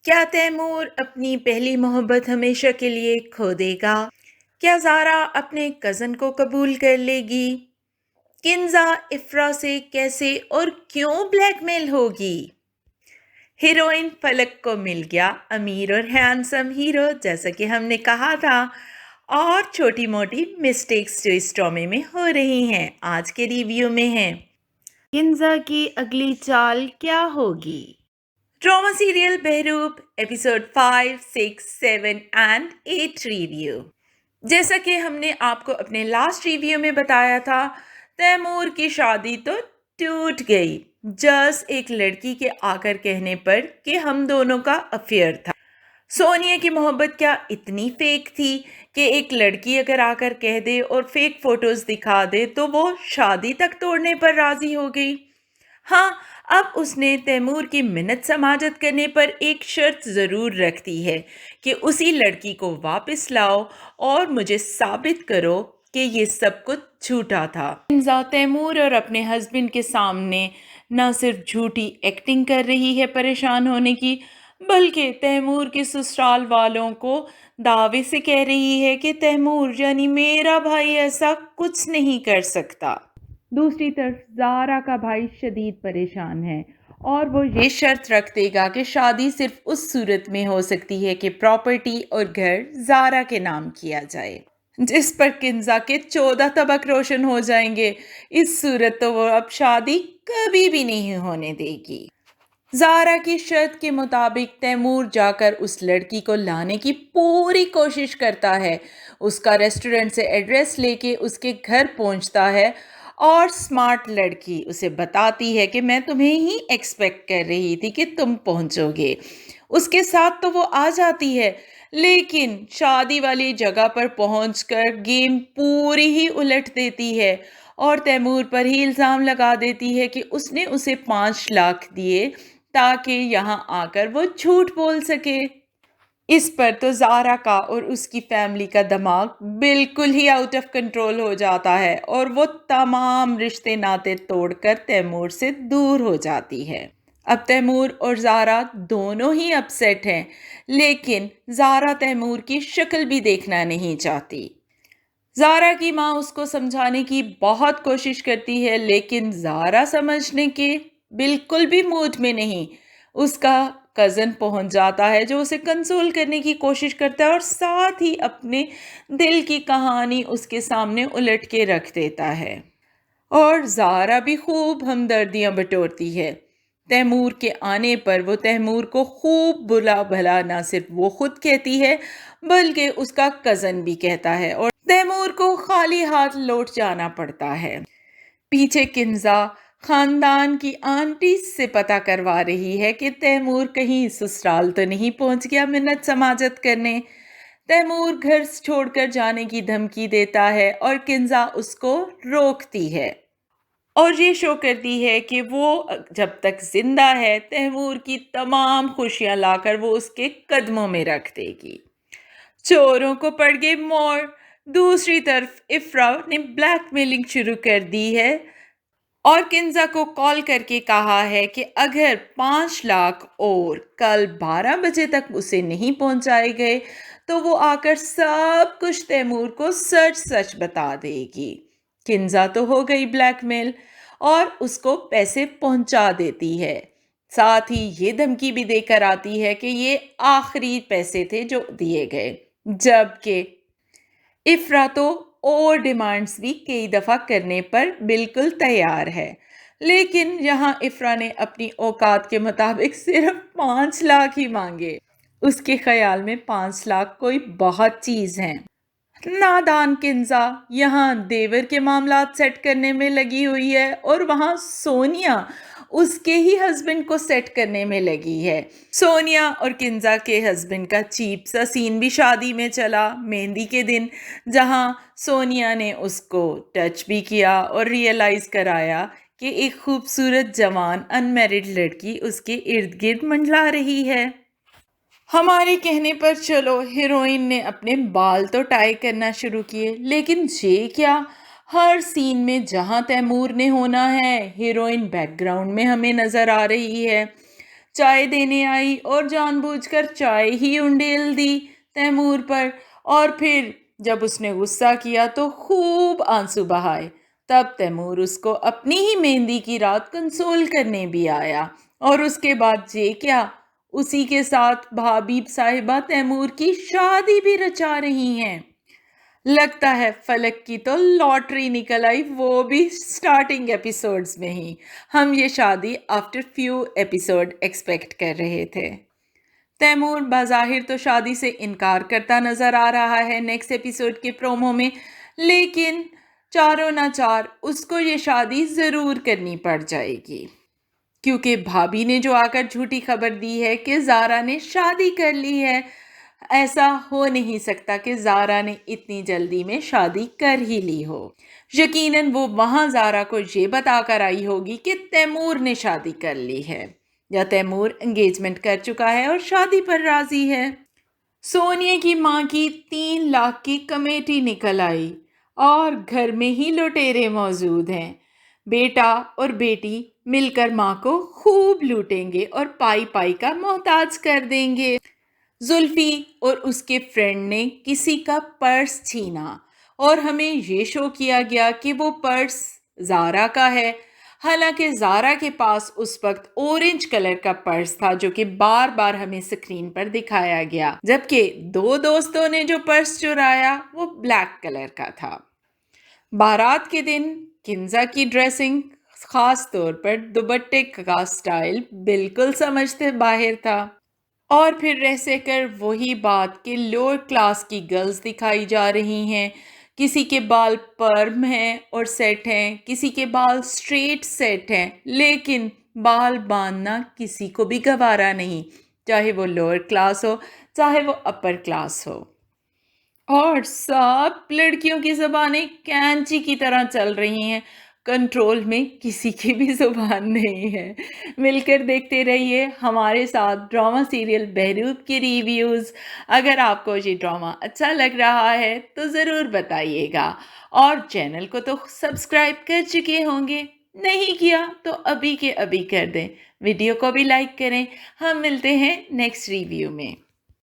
کیا تیمور اپنی پہلی محبت ہمیشہ کے لیے کھو دے گا؟ کیا زارا اپنے کزن کو قبول کر لے گی؟ کنزا افرا سے کیسے اور کیوں بلیک میل ہوگی؟ ہیروئن فلک کو مل گیا امیر اور ہینڈسم ہیرو، جیسا کہ ہم نے کہا تھا، اور چھوٹی موٹی مسٹیکس جو اس ڈرامے میں ہو رہی ہیں آج کے ریویو میں ہیں۔ کنزا کی اگلی چال کیا ہوگی؟ Drama serial Behroop episode 5، 6، 7 and 8 review. جیسا کہ ہم نے آپ کو اپنے لاسٹ ریویو میں بتایا تھا، تیمور کی شادی تو ٹوٹ گئی جس ایک لڑکی کے آ کر کہنے پر کہ ہم دونوں کا افیئر تھا۔ سونیا کی محبت کیا اتنی فیک تھی کہ ایک لڑکی اگر آ کر کہہ دے اور فیک فوٹوز دکھا دے تو وہ شادی تک توڑنے پر راضی ہو گئی؟ ہاں، اب اس نے تیمور کی منت سماجت کرنے پر ایک شرط ضرور رکھتی ہے کہ اسی لڑکی کو واپس لاؤ اور مجھے ثابت کرو کہ یہ سب کچھ جھوٹا تھا۔ کنزا تیمور اور اپنے ہسبینڈ کے سامنے نہ صرف جھوٹی ایکٹنگ کر رہی ہے پریشان ہونے کی، بلکہ تیمور کے سسرال والوں کو دعوے سے کہہ رہی ہے کہ تیمور یعنی میرا بھائی ایسا کچھ نہیں کر سکتا۔ دوسری طرف زارا کا بھائی شدید پریشان ہے اور وہ یہ شرط رکھ دے گا کہ شادی صرف اس صورت میں ہو سکتی ہے کہ پراپرٹی اور گھر زارا کے نام کیا جائے، جس پر کنزا کے 14 طبق روشن ہو جائیں گے۔ اس صورت تو وہ اب شادی کبھی بھی نہیں ہونے دے گی۔ زارا کی شرط کے مطابق تیمور جا کر اس لڑکی کو لانے کی پوری کوشش کرتا ہے، اس کا ریسٹورنٹ سے ایڈریس لے کے اس کے گھر پہنچتا ہے اور سمارٹ لڑکی اسے بتاتی ہے کہ میں تمہیں ہی ایکسپیکٹ کر رہی تھی کہ تم پہنچو گے۔ اس کے ساتھ تو وہ آ جاتی ہے، لیکن شادی والی جگہ پر پہنچ کر گیم پوری ہی الٹ دیتی ہے اور تیمور پر ہی الزام لگا دیتی ہے کہ اس نے اسے 5 لاکھ دیے تاکہ یہاں آ کر وہ جھوٹ بول سکے۔ اس پر تو زارا کا اور اس کی فیملی کا دماغ بالکل ہی آؤٹ آف کنٹرول ہو جاتا ہے اور وہ تمام رشتے ناطے توڑ کر تیمور سے دور ہو جاتی ہے۔ اب تیمور اور زارا دونوں ہی اپسیٹ ہیں، لیکن زارا تیمور کی شکل بھی دیکھنا نہیں چاہتی۔ زارا کی ماں اس کو سمجھانے کی بہت کوشش کرتی ہے، لیکن زارا سمجھنے کے بالکل بھی موڈ میں نہیں۔ اس کا کزن پہنچ جاتا ہے جو اسے کنسول کرنے کی کوشش کرتا ہے اور ساتھ ہی اپنے دل کی کہانی اس کے سامنے الٹ کے رکھ دیتا ہے، اور زارا بھی خوب ہمدردیاں بٹورتی ہے۔ تیمور کے آنے پر وہ تیمور کو خوب بلا بھلا نہ صرف وہ خود کہتی ہے بلکہ اس کا کزن بھی کہتا ہے اور تیمور کو خالی ہاتھ لوٹ جانا پڑتا ہے۔ پیچھے کنزا خاندان کی آنٹی سے پتہ کروا رہی ہے کہ تیمور کہیں سسرال تو نہیں پہنچ گیا منت سماجت کرنے۔ تیمور گھر چھوڑ کر جانے کی دھمکی دیتا ہے اور کنزا اس کو روکتی ہے اور یہ شو کرتی ہے کہ وہ جب تک زندہ ہے تیمور کی تمام خوشیاں لا کر وہ اس کے قدموں میں رکھ دے گی۔ چوروں کو پڑ گئی مور۔ دوسری طرف افرا نے بلیک میلنگ شروع کر دی ہے اور کنزا کو کال کر کے کہا ہے کہ اگر 5 لاکھ اور کل 12 بجے تک اسے نہیں پہنچائے گئے تو وہ آ کر سب کچھ تیمور کو سچ سچ بتا دے گی۔ کنزا تو ہو گئی بلیک میل اور اس کو پیسے پہنچا دیتی ہے، ساتھ ہی یہ دھمکی بھی دے کر آتی ہے کہ یہ آخری پیسے تھے جو دیے گئے، جبکہ افرا تو اور ڈیمانڈز بھی کئی دفعہ کرنے پر بالکل تیار ہے، لیکن یہاں افرا نے اپنی اوقات کے مطابق صرف 5 لاکھ ہی مانگے۔ اس کے خیال میں 5 لاکھ کوئی بہت چیز ہیں۔ نادان کنزا یہاں دیور کے معاملات سیٹ کرنے میں لگی ہوئی ہے اور وہاں سونیا اس کے ہی ہسبینڈ کو سیٹ کرنے میں لگی ہے۔ سونیا اور کنزا کے ہسبینڈ کا چیپ سا سین بھی شادی میں چلا مہندی کے دن، جہاں سونیا نے اس کو ٹچ بھی کیا اور ریئلائز کرایا کہ ایک خوبصورت جوان ان میرڈ لڑکی اس کے ارد گرد منڈلا رہی ہے۔ ہمارے کہنے پر چلو ہیروئن نے اپنے بال تو ٹائی کرنا شروع کیے، لیکن یہ کیا، ہر سین میں جہاں تیمور نے ہونا ہے ہیروئن بیک گراؤنڈ میں ہمیں نظر آ رہی ہے۔ چائے دینے آئی اور جان بوجھ کر چائے ہی انڈیل دی تیمور پر، اور پھر جب اس نے غصہ کیا تو خوب آنسو بہائے۔ تب تیمور اس کو اپنی ہی مہندی کی رات کنسول کرنے بھی آیا، اور اس کے بعد یہ کیا، اسی کے ساتھ بھابھی صاحبہ تیمور کی شادی بھی رچا رہی ہیں۔ لگتا ہے فلک کی تو لاٹری نکل آئی، وہ بھی سٹارٹنگ ایپیسوڈز میں ہی۔ ہم یہ شادی آفٹر فیو ایپیسوڈ ایکسپیکٹ کر رہے تھے۔ تیمور بظاہر تو شادی سے انکار کرتا نظر آ رہا ہے نیکسٹ ایپیسوڈ کے پرومو میں، لیکن چاروں نہ چار اس کو یہ شادی ضرور کرنی پڑ جائے گی، کیونکہ بھابھی نے جو آ کر جھوٹی خبر دی ہے کہ زارا نے شادی کر لی ہے۔ ایسا ہو نہیں سکتا کہ زارا نے اتنی جلدی میں شادی کر ہی لی ہو۔ یقیناً وہ وہاں زارا کو یہ بتا کر آئی ہوگی کہ تیمور نے شادی کر لی ہے، یا تیمور انگیجمنٹ کر چکا ہے اور شادی پر راضی ہے۔ سونیا کی ماں کی 3 لاکھ کی کمیٹی نکل آئی، اور گھر میں ہی لٹیرے موجود ہیں۔ بیٹا اور بیٹی مل کر ماں کو خوب لوٹیں گے اور پائی پائی کا محتاج کر دیں گے۔ زلفی اور اس کے فرینڈ نے کسی کا پرس چھینا، اور ہمیں یہ شو کیا گیا کہ وہ پرس زارا کا ہے، حالانکہ زارا کے پاس اس وقت اورنج کلر کا پرس تھا جو کہ بار بار ہمیں سکرین پر دکھایا گیا، جبکہ 2 دوستوں نے جو پرس چرایا وہ بلیک کلر کا تھا۔ بارات کے دن کنزا کی ڈریسنگ، خاص طور پر دوپٹے کا سٹائل بالکل سمجھتے باہر تھا، اور پھر رہ سے کر وہی بات کہ لوور کلاس کی گرلز دکھائی جا رہی ہیں۔ کسی کے بال پرم ہیں اور سیٹ ہیں، کسی کے بال سٹریٹ سیٹ ہیں، لیکن بال باندھنا کسی کو بھی گوارا نہیں، چاہے وہ لوور کلاس ہو چاہے وہ اپر کلاس ہو۔ اور سب لڑکیوں کی زبانیں کینچی کی طرح چل رہی ہیں، کنٹرول میں کسی کی بھی زبان نہیں ہے۔ مل کر دیکھتے رہیے ہمارے ساتھ ڈرامہ سیریل بہروپ کی ریویوز۔ اگر آپ کو یہ ڈرامہ اچھا لگ رہا ہے تو ضرور بتائیے گا، اور چینل کو تو سبسکرائب کر چکے ہوں گے، نہیں کیا تو ابھی کے ابھی کر دیں، ویڈیو کو بھی لائک کریں۔ ہم ملتے ہیں نیکسٹ ریویو میں۔